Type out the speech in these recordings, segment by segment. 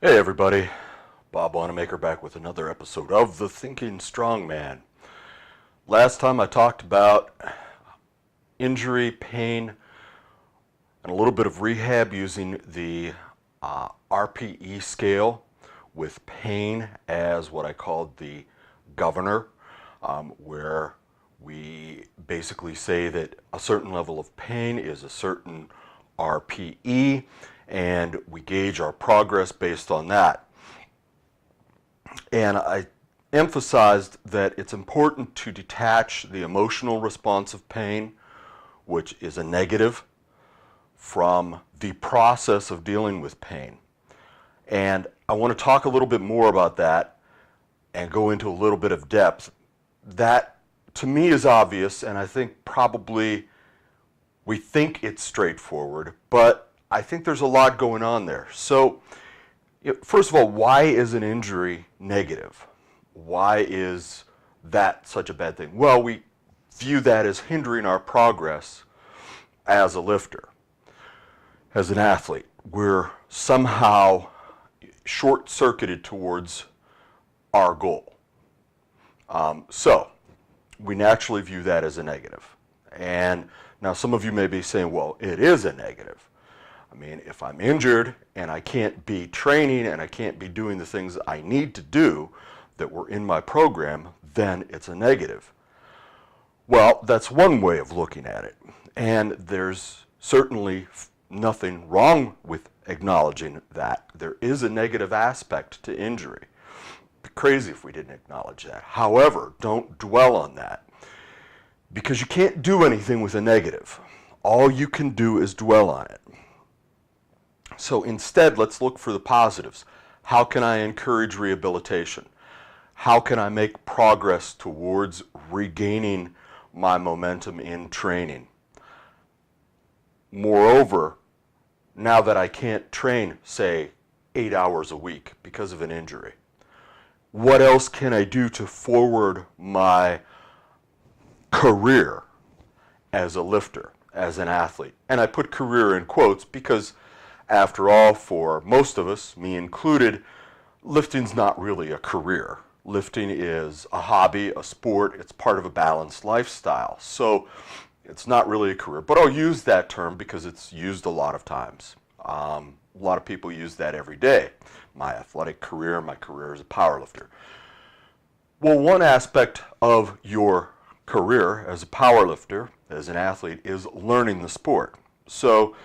Hey everybody, Bob Wanamaker back with another episode of The Thinking Strongman. Last time I talked about injury, pain, and a little bit of rehab using the RPE scale with pain as what I called the governor, where we basically say that a certain level of pain is a certain RPE, and we gauge our progress based on that. And I emphasized that it's important to detach the emotional response of pain, which is a negative, from the process of dealing with pain. And I want to talk a little bit more about that and go into a little bit of depth. That, to me, is obvious, and I think probably we think it's straightforward, but I think there's a lot going on there. So, first of all, why is an injury negative? Why is that such a bad thing? Well, we view that as hindering our progress as a lifter, as an athlete. We're somehow short-circuited towards our goal. So, we naturally view that as a negative. And now some of you may be saying, well, it is a negative. I mean, if I'm injured and I can't be training and I can't be doing the things I need to do that were in my program, then it's a negative. Well, that's one way of looking at it. And there's certainly nothing wrong with acknowledging that. There is a negative aspect to injury. It'd be crazy if we didn't acknowledge that. However, don't dwell on that, because you can't do anything with a negative. All you can do is dwell on it. So instead, let's look for the positives. How can I encourage rehabilitation? How can I make progress towards regaining my momentum in training? Moreover, now that I can't train, say, 8 hours a week because of an injury, what else can I do to forward my career as a lifter, as an athlete? And I put career in quotes because, after all, for most of us, me included, lifting's not really a career. Lifting is a hobby, a sport. It's part of a balanced lifestyle. So it's not really a career. But I'll use that term because it's used a lot of times. A lot of people use that every day. My athletic career, my career as a powerlifter. Well, one aspect of your career as a powerlifter, as an athlete, is learning the sport. So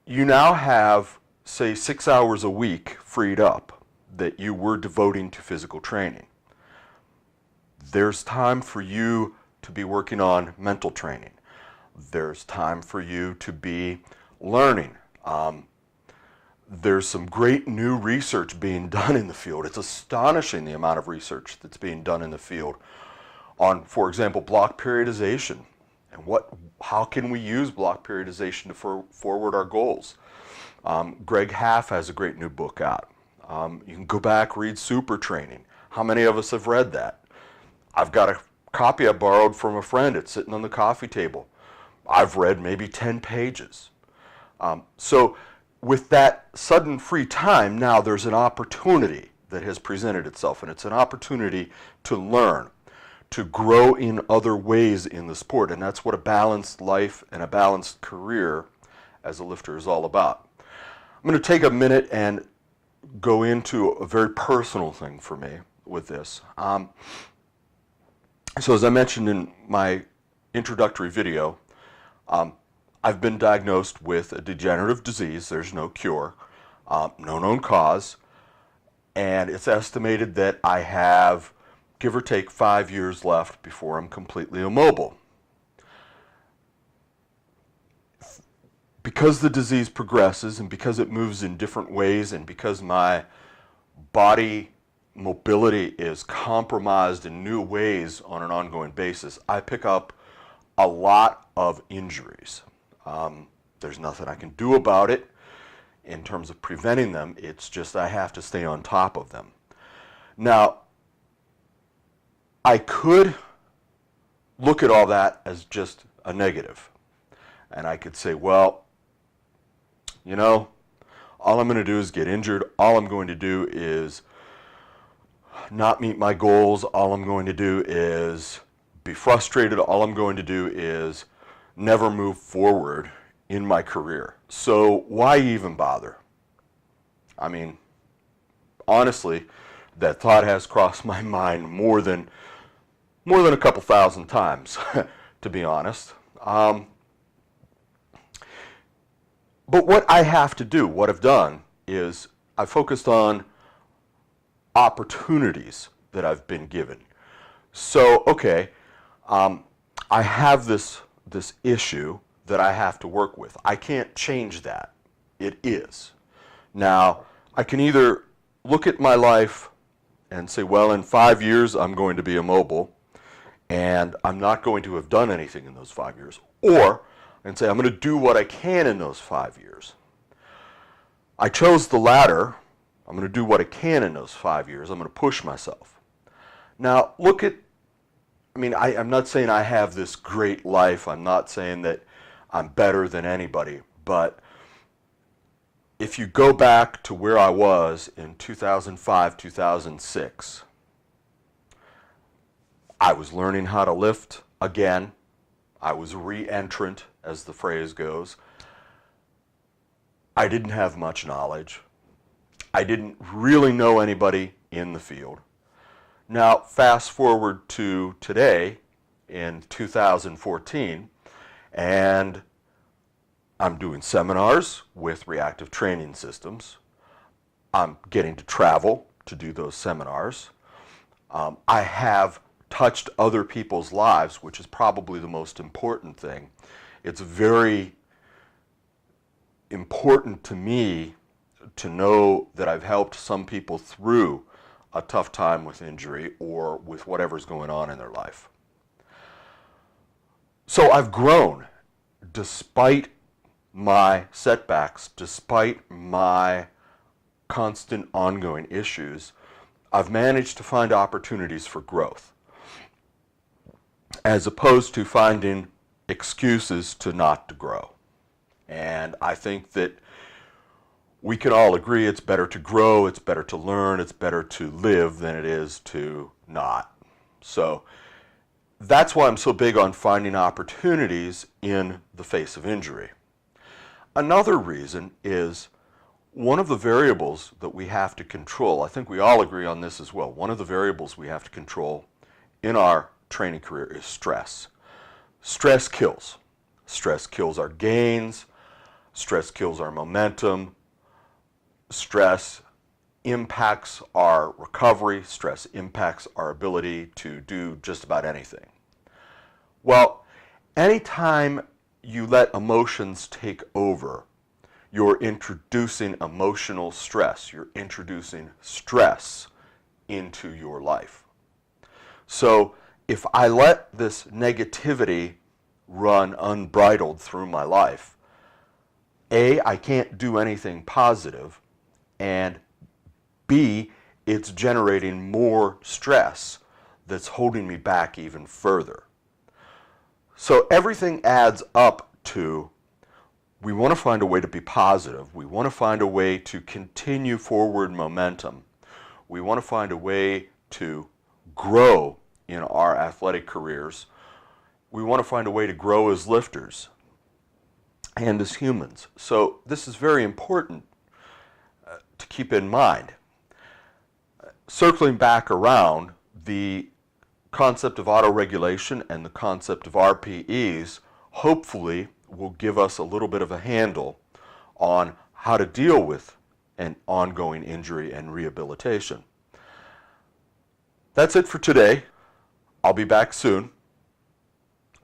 you now have, say, 6 hours a week freed up that you were devoting to physical training. There's time for you to be working on mental training. There's time for you to be learning. There's some great new research being done in the field. It's astonishing the amount of research that's being done in the field on, for example, block periodization. And how can we use block periodization to forward our goals? Greg Half has a great new book out. You can go back, read Super Training. How many of us have read that? I've got a copy I borrowed from a friend. It's sitting on the coffee table. I've read maybe 10 pages. So with that sudden free time, now there's an opportunity that has presented itself, and it's an opportunity to learn, to grow in other ways in the sport. And that's what a balanced life and a balanced career as a lifter is all about. I'm going to take a minute and go into a very personal thing for me with this. So as I mentioned in my introductory video, I've been diagnosed with a degenerative disease. There's no cure, no known cause, and it's estimated that I have, give or take, 5 years left before I'm completely immobile. Because the disease progresses and because it moves in different ways and because my body mobility is compromised in new ways on an ongoing basis, I pick up a lot of injuries. There's nothing I can do about it in terms of preventing them. It's just I have to stay on top of them. Now, I could look at all that as just a negative. And I could say, well, All I'm going to do is get injured. All I'm going to do is not meet my goals. All I'm going to do is be frustrated. All I'm going to do is never move forward in my career. So why even bother? I mean, honestly, that thought has crossed my mind more than a couple thousand times, to be honest. But what I have to do, what I've done, is I've focused on opportunities that I've been given. So, okay, I have this issue that I have to work with. I can't change that. It is. Now, I can either look at my life and say, well, in 5 years I'm going to be immobile, and I'm not going to have done anything in those 5 years. Or I can say, I'm going to do what I can in those 5 years. I chose the latter. I'm going to do what I can in those 5 years. I'm going to push myself. Now, look at, I'm not saying I have this great life. I'm not saying that I'm better than anybody. But if you go back to where I was in 2005, 2006, I was learning how to lift again. I was re-entrant, as the phrase goes. I didn't have much knowledge. I didn't really know anybody in the field. Now, fast forward to today in 2014, and I'm doing seminars with reactive training systems. I'm getting to travel to do those seminars. I have touched other people's lives, which is probably the most important thing. It's very important to me to know that I've helped some people through a tough time with injury or with whatever's going on in their life. So I've grown despite my setbacks, despite my constant ongoing issues. I've managed to find opportunities for growth, as opposed to finding excuses to not to grow. And I think that we can all agree it's better to grow, it's better to learn, it's better to live than it is to not. So that's why I'm so big on finding opportunities in the face of injury. Another reason is one of the variables that we have to control. I think we all agree on this as well. One of the variables we have to control in our training career is stress. Stress kills. Stress kills our gains. Stress kills our momentum. Stress impacts our recovery. Stress impacts our ability to do just about anything. Well, anytime you let emotions take over, you're introducing emotional stress. You're introducing stress into your life. So if I let this negativity run unbridled through my life, A, I can't do anything positive, and B, it's generating more stress that's holding me back even further. So everything adds up to, we want to find a way to be positive. We want to find a way to continue forward momentum. We want to find a way to grow in our athletic careers. We want to find a way to grow as lifters and as humans. So this is very important to keep in mind. Circling back around, the concept of autoregulation and the concept of RPEs hopefully will give us a little bit of a handle on how to deal with an ongoing injury and rehabilitation. That's it for today. I'll be back soon.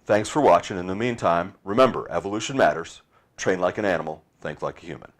Thanks for watching. In the meantime, remember, evolution matters. Train like an animal, think like a human.